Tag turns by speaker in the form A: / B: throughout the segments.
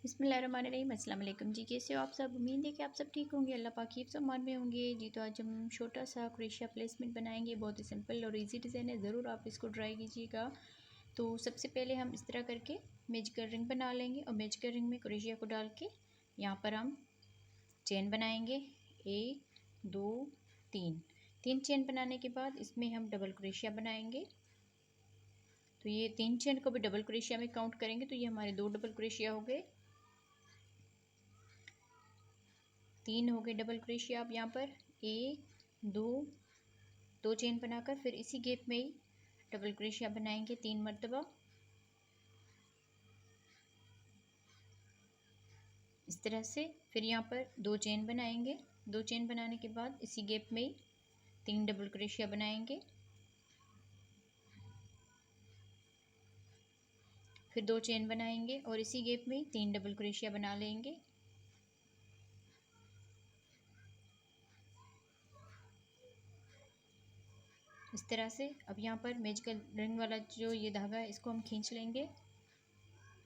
A: बिस्मिल्लाहिर्रहमानिर्रहीम। अस्सलाम वालेकुम जी। कैसे हो आप सब? उम्मीद है कि आप सब ठीक होंगे, अल्लाह पाक हिफ्ज़ अमान में होंगे जी। तो आज हम छोटा सा क्रोशिया प्लेसमेंट बनाएंगे। बहुत ही सिंपल और इजी डिज़ाइन है, ज़रूर आप इसको ट्राई कीजिएगा। तो सबसे पहले हम इस तरह करके मैजिकल रिंग बना लेंगे और मैजिकल रिंग में क्रोशिया को डाल के यहाँ पर हम चेन बनाएंगे। 1 2 3 3 चेन बनाने के बाद इसमें हम डबल क्रोशिया बनाएंगे। तो ये 3 चेन को भी डबल क्रोशिया में काउंट करेंगे तो ये हमारे 2 डबल क्रोशिया हो गए, 3 हो गए डबल क्रोशिया। अब यहाँ पर 1 2 चेन बनाकर फिर इसी गैप में ही डबल क्रोशिया बनाएंगे 3 मरतबा। इस तरह से फिर यहाँ पर 2 चेन बनाएंगे। 2 चेन बनाने के बाद इसी गैप में ही 3 डबल क्रोशिया बनाएंगे। फिर 2 चेन बनाएंगे और इसी गैप में 3 डबल क्रोशिया बना लेंगे। इस तरह से अब यहाँ पर मैजिकल रिंग वाला जो ये धागा है इसको हम खींच लेंगे।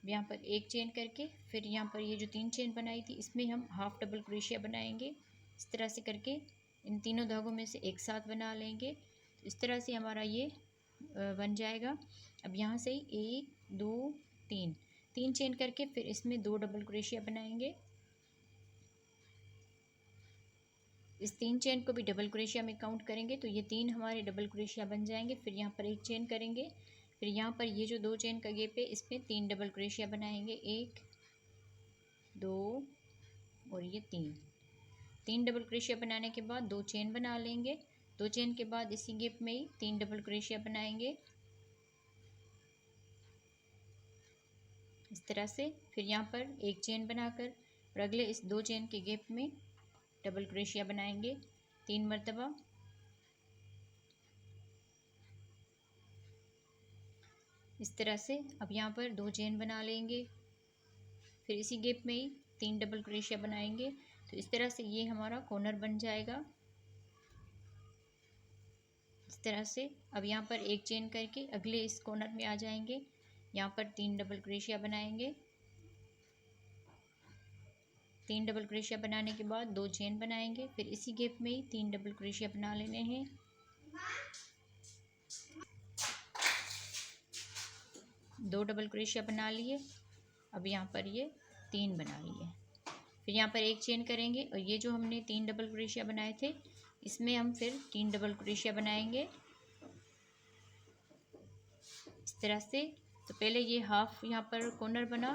A: यहाँ पर एक चेन करके फिर यहाँ पर ये जो 3 चेन बनाई थी इसमें हम हाफ डबल क्रोशिया बनाएंगे। इस तरह से करके इन तीनों धागों में से एक साथ बना लेंगे। तो इस तरह से हमारा ये बन जाएगा। अब यहाँ से 1 2 3 चेन करके फिर इसमें 2 डबल क्रोशिया बनाएंगे। इस 3 चेन को भी डबल क्रोशिया में काउंट करेंगे तो ये 3 हमारे डबल क्रोशिया बन जाएंगे। फिर यहाँ पर एक चेन करेंगे, फिर यहाँ पर ये जो 2 चेन का गैप है इसमें 3 डबल क्रोशिया बनाएंगे। 1 2 और ये 3 डबल क्रोशिया बनाने के बाद 2 चेन बना लेंगे। 2 चेन के बाद इसी गैप में ही 3 डबल क्रोशिया बनाएंगे इस तरह से। फिर यहाँ पर एक चेन बनाकर और अगले इस 2 चेन के गैप में डबल क्रोशिया बनाएंगे 3 मरतबा। इस तरह से अब यहाँ पर 2 चेन बना लेंगे, फिर इसी गैप में ही 3 डबल क्रोशिया बनाएंगे। तो इस तरह से ये हमारा कॉर्नर बन जाएगा इस तरह से। अब यहाँ पर एक चेन करके अगले इस कॉर्नर में आ जाएंगे, यहाँ पर 3 डबल क्रोशिया बनाएंगे। 3 डबल क्रोशिया बनाने के बाद 2 चेन बनाएंगे, फिर इसी गैप में ही 3 डबल क्रोशिया बना लेने हैं। दो डबल क्रोशिया बना लिए। अब यहाँ पर ये 3 बना लिए। फिर यहाँ पर एक चेन करेंगे और ये जो हमने 3 डबल क्रोशिया बनाए थे इसमें हम फिर 3 डबल क्रोशिया बनाएंगे इस तरह से। तो पहले ये हाफ यहाँ पर कॉर्नर बना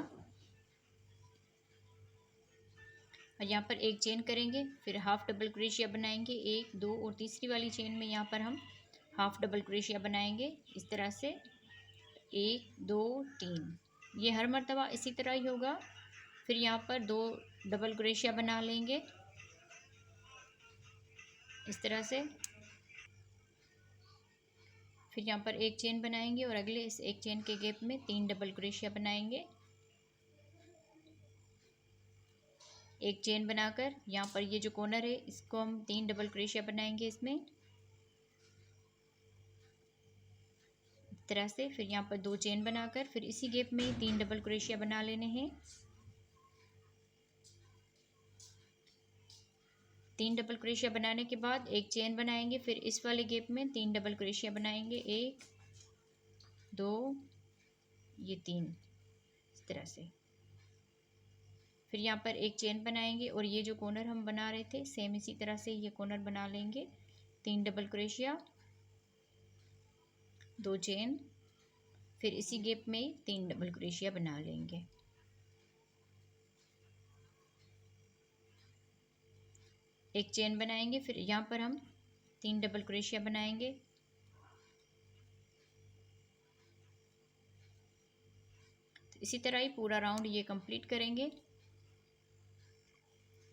A: और यहाँ पर एक चेन करेंगे, फिर हाफ डबल क्रोशिया बनाएंगे 1 2 और तीसरी वाली चेन में यहाँ पर हम हाफ डबल क्रोशिया बनाएंगे इस तरह से। 1 2 3 ये हर मर्तबा इसी तरह ही होगा। फिर यहाँ पर 2 डबल क्रोशिया बना लेंगे इस तरह से। फिर यहाँ पर एक चेन बनाएंगे और अगले इस एक चेन के गैप में 3 डबल क्रोशिया बनाएंगे। एक चेन बनाकर यहाँ पर ये जो कॉर्नर है इसको हम 3 डबल क्रोशिया बनाएंगे इसमें इस तरह से। फिर यहाँ पर 2 चेन बनाकर फिर इसी गैप में 3 डबल क्रोशिया बना लेने हैं। 3 डबल क्रोशिया बनाने के बाद एक चेन बनाएंगे, फिर इस वाले गैप में 3 डबल क्रोशिया बनाएंगे 1 2 ये 3 इस तरह से। फिर यहाँ पर एक चेन बनाएंगे और ये जो कॉर्नर हम बना रहे थे सेम इसी तरह से ये कॉर्नर बना लेंगे। 3 डबल क्रोशिया 2 चेन फिर इसी गैप में 3 डबल क्रोशिया बना लेंगे। एक चेन बनाएंगे, फिर यहाँ पर हम 3 डबल क्रोशिया बनाएंगे। तो इसी तरह ही पूरा राउंड ये कंप्लीट करेंगे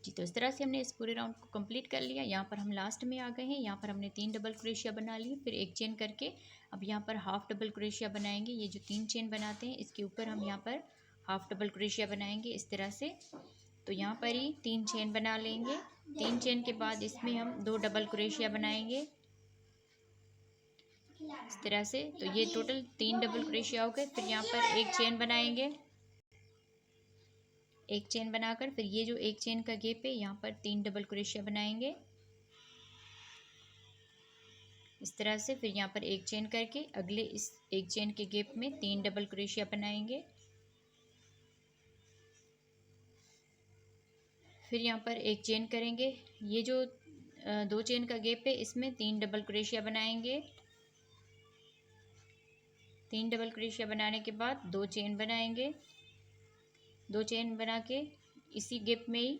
A: जी। तो इस तरह से हमने इस पूरे राउंड को कंप्लीट कर लिया। यहाँ पर हम लास्ट में आ गए हैं, यहाँ पर हमने 3 डबल क्रोशिया बना लिए, फिर एक चेन करके अब यहाँ पर हाफ डबल क्रोशिया बनाएंगे। ये जो 3 चेन बनाते हैं इसके ऊपर हम यहाँ पर हाफ डबल क्रोशिया बनाएंगे इस तरह से। तो यहाँ पर ही 3 चेन बना लेंगे। 3 चेन के बाद इसमें हम 2 डबल क्रोशिया बनाएंगे इस तरह से। तो ये टोटल 3 डबल क्रोशिया हो गए। फिर यहाँ पर एक चेन बनाएंगे एक चेन बनाकर फिर ये जो एक चेन का गैप है यहाँ पर 3 डबल क्रोशिया बनाएंगे इस तरह से। फिर यहाँ पर एक चेन करके अगले इस एक चेन के गैप में 3 डबल क्रोशिया बनाएंगे। फिर यहाँ पर एक चेन करेंगे, ये जो 2 चेन का गैप है इसमें 3 डबल क्रोशिया बनाएंगे। 3 डबल क्रोशिया बनाने के बाद 2 चेन बनाएंगे। 2 चेन बना के इसी गैप में ही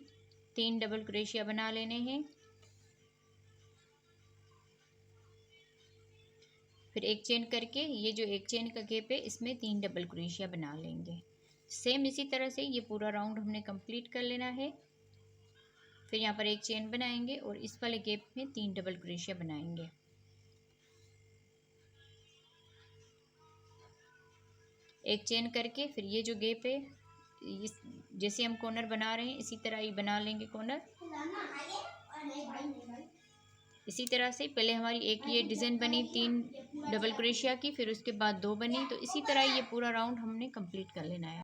A: 3 डबल क्रोशिया बना लेने हैं। फिर एक चेन करके ये जो एक चेन का गैप है इसमें 3 डबल क्रोशिया बना लेंगे। सेम इसी तरह से ये पूरा राउंड हमने कंप्लीट कर लेना है। फिर यहाँ पर एक चेन बनाएंगे और इस वाले गैप में 3 डबल क्रोशिया बनाएंगे। एक चेन करके फिर ये जो गैप है इस जैसे हम कॉर्नर बना रहे हैं इसी तरह ही बना लेंगे कॉर्नर। इसी तरह से पहले हमारी एक ये डिज़ाइन बनी 3 डबल क्रोशिया की, फिर उसके बाद 2 बनी, तो इसी तरह ये पूरा राउंड हमने कंप्लीट कर लेना है।